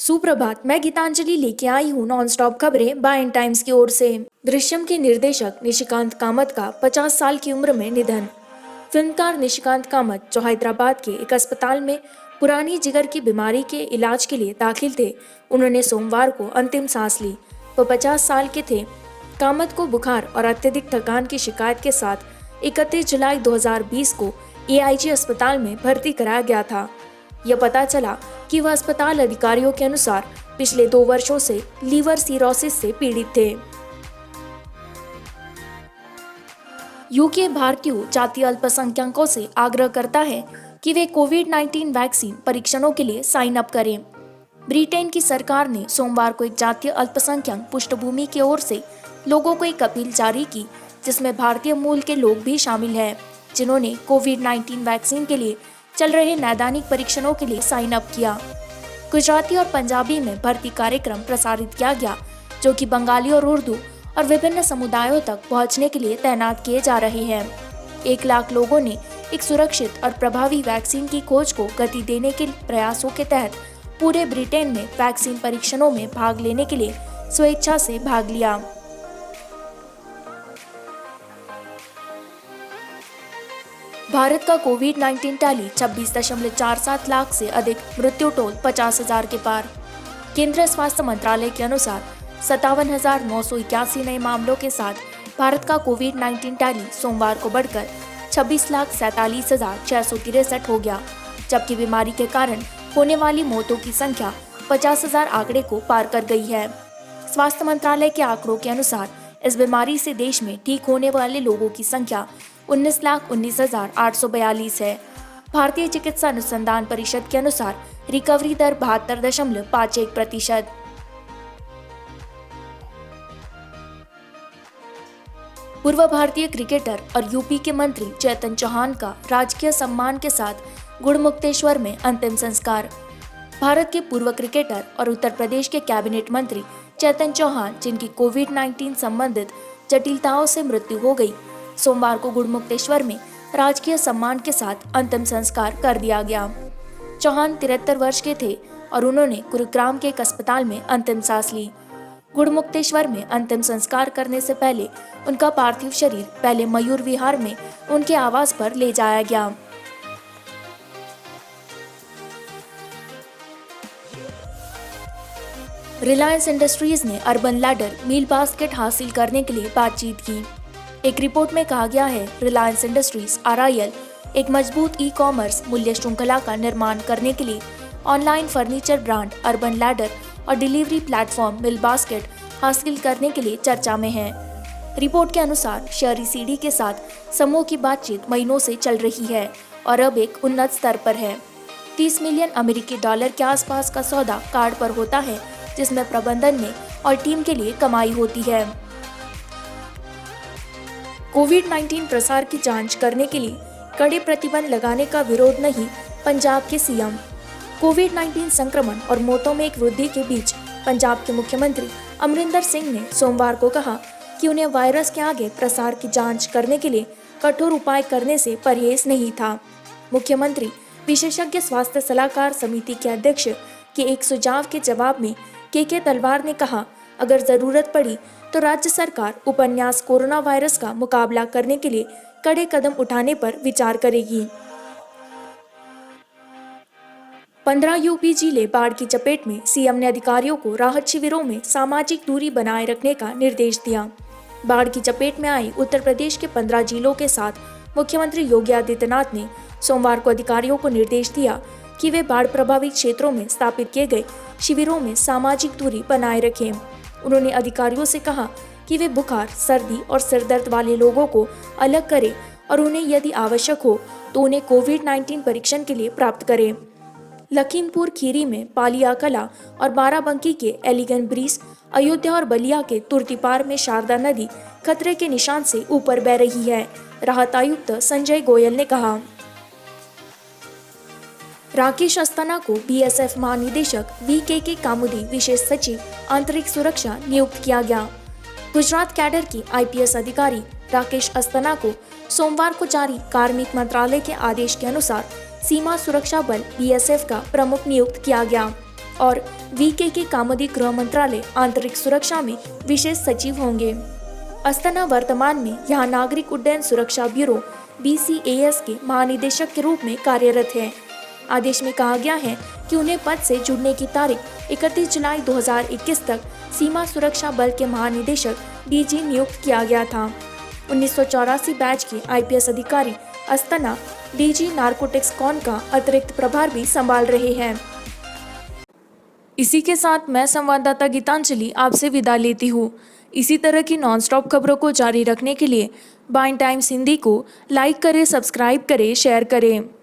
सुप्रभात, मैं गीतांजलि लेके आई हूँ नॉन स्टॉप खबरें बाय इन टाइम्स की ओर से। दृश्यम के निर्देशक निशिकांत कामत का 50 साल की उम्र में निधन। फिल्मकार निशिकांत कामत जो हैदराबाद के एक अस्पताल में पुरानी जिगर की बीमारी के इलाज के लिए दाखिल थे, उन्होंने सोमवार को अंतिम सांस ली। वो 50 साल के थे। कामत को बुखार और अत्यधिक थकान की शिकायत के साथ 31 जुलाई 2020 को एआईजी अस्पताल में भर्ती कराया गया था। यह पता चला कि वह अस्पताल अधिकारियों के अनुसार पिछले 2 वर्षों से लीवर सिरोसिस से पीड़ित थे। यूके भारतीयों जातीय अल्पसंख्यकों से आग्रह करता है कि वे कोविड-19 वैक्सीन परीक्षणों के लिए साइन अप करें। ब्रिटेन की सरकार ने सोमवार को एक जातीय अल्पसंख्यक पृष्ठभूमि की ओर से लोगों को एक अपील जारी की, जिसमें भारतीय मूल के लोग भी शामिल हैं, जिन्होंने कोविड-19 वैक्सीन के लिए चल रहे नैदानिक परीक्षणों के लिए साइन अप किया। गुजराती और पंजाबी में भर्ती कार्यक्रम प्रसारित किया गया, जो कि बंगाली और उर्दू और विभिन्न समुदायों तक पहुंचने के लिए तैनात किए जा रहे हैं। 1 लाख लोगों ने एक सुरक्षित और प्रभावी वैक्सीन की खोज को गति देने के प्रयासों के तहत पूरे ब्रिटेन में वैक्सीन परीक्षणों में भाग लेने के लिए स्वेच्छा से भाग लिया। भारत का कोविड-19 टैली 26.47 लाख से अधिक, मृत्यु टोल 50,000 के पार। केंद्रीय स्वास्थ्य मंत्रालय के अनुसार 57,981 नए मामलों के साथ भारत का कोविड-19 टैली सोमवार को बढ़कर 26,47,663 हो गया, जबकि बीमारी के कारण होने वाली मौतों की संख्या 50,000 आंकड़े को पार कर गई है। स्वास्थ्य मंत्रालय के आंकड़ों के अनुसार इस बीमारी से देश में ठीक होने वाले लोगों की संख्या 19,19,842 है। भारतीय चिकित्सा अनुसंधान परिषद के अनुसार रिकवरी दर 72.51%। पूर्व भारतीय क्रिकेटर और यूपी के मंत्री चेतन चौहान का राजकीय सम्मान के साथ गुड़मुक्तेश्वर में अंतिम संस्कार। भारत के पूर्व क्रिकेटर और उत्तर प्रदेश के कैबिनेट मंत्री चेतन चौहान, जिनकी कोविड-19 संबंधित जटिलताओं से मृत्यु हो गई, सोमवार को गुड़मुक्तेश्वर में राजकीय सम्मान के साथ अंतिम संस्कार कर दिया गया। चौहान 73 वर्ष के थे और उन्होंने गुरुग्राम के एक अस्पताल में अंतिम सांस ली। गुड़मुक्तेश्वर में अंतिम संस्कार करने से पहले उनका पार्थिव शरीर पहले मयूर विहार में उनके आवास पर ले जाया गया। रिलायंस इंडस्ट्रीज ने अर्बन लैडर मील बास्केट हासिल करने के लिए बातचीत की। एक रिपोर्ट में कहा गया है, रिलायंस इंडस्ट्रीज RIL एक मजबूत ई-कॉमर्स मूल्य श्रृंखला का निर्माण करने के लिए online furniture brand urban ladder और डिलीवरी प्लेटफॉर्म मिल बास्केट हासिल करने के लिए चर्चा में है। रिपोर्ट के अनुसार शहरी सीडी के साथ समूह की बातचीत महीनों से चल रही है और अब एक उन्नत स्तर पर है। 30 मिलियन अमेरिकी डॉलर के आसपास का सौदा कार्ड पर होता है, जिसमें प्रबंधन में और टीम के लिए कमाई होती है। कोविड-19 प्रसार की जांच करने के लिए कड़े प्रतिबंध लगाने का विरोध नहीं, पंजाब के सीएम। कोविड-19 संक्रमण और मौतों में एक वृद्धि के बीच पंजाब के मुख्यमंत्री अमरिंदर सिंह ने सोमवार को कहा कि उन्हें वायरस के आगे प्रसार की जांच करने के लिए कठोर उपाय करने से परहेज नहीं था। मुख्यमंत्री विशेषज्ञ स्वास्थ्य सलाहकार समिति के अध्यक्ष के एक सुझाव के जवाब में के तलवार ने कहा, अगर जरूरत पड़ी तो राज्य सरकार उपन्यास कोरोना वायरस का मुकाबला करने के लिए कड़े कदम उठाने पर विचार करेगी। 15 यूपी जिले बाढ़ की चपेट में, सीएम ने अधिकारियों को राहत शिविरों में सामाजिक दूरी बनाए रखने का निर्देश दिया। बाढ़ की चपेट में आए उत्तर प्रदेश के 15 जिलों के साथ मुख्यमंत्री योगी आदित्यनाथ ने सोमवार को अधिकारियों को निर्देश दिया कि वे बाढ़ प्रभावित क्षेत्रों में स्थापित किए गए शिविरों में सामाजिक दूरी बनाए रखें। उन्होंने अधिकारियों से कहा कि वे बुखार, सर्दी और सिरदर्द वाले लोगों को अलग करें और उन्हें यदि आवश्यक हो तो उन्हें कोविड-19 परीक्षण के लिए प्राप्त करें। लखीमपुर खीरी में पालिया कला और बाराबंकी के एलिगेंट ब्रिज, अयोध्या और बलिया के तुर्तीपार में शारदा नदी खतरे के निशान से ऊपर बह रही है, राहत आयुक्त संजय गोयल ने कहा। राकेश अस्थाना को BSF महानिदेशक VKK कामुदी विशेष सचिव आंतरिक सुरक्षा नियुक्त किया गया। गुजरात कैडर की IPS अधिकारी राकेश अस्थाना को सोमवार को जारी कार्मिक मंत्रालय के आदेश के अनुसार सीमा सुरक्षा बल BSF का प्रमुख नियुक्त किया गया। और वीके के कामोदी गृह मंत्रालय आंतरिक सुरक्षा में विशेष सचिव होंगे। अस्थाना वर्तमान में यहाँ नागरिक उड्डयन सुरक्षा ब्यूरो BCAS के महानिदेशक के रूप में कार्यरत है। आदेश में कहा गया है कि उन्हें पद से जुड़ने की तारीख 31 जुलाई 2021 तक सीमा सुरक्षा बल के महानिदेशक DG नियुक्त किया गया था। 1984 बैच के IPS अधिकारी अस्थाना DG नार्कोटिक्स कॉन का अतिरिक्त प्रभार भी संभाल रहे हैं। इसी के साथ मैं संवाददाता गीतांजलि आपसे विदा लेती हूँ। इसी तरह की नॉनस्टॉप खबरों को जारी रखने के लिए बाइन टाइम्स हिंदी को लाइक करें, सब्सक्राइब करें, शेयर करें।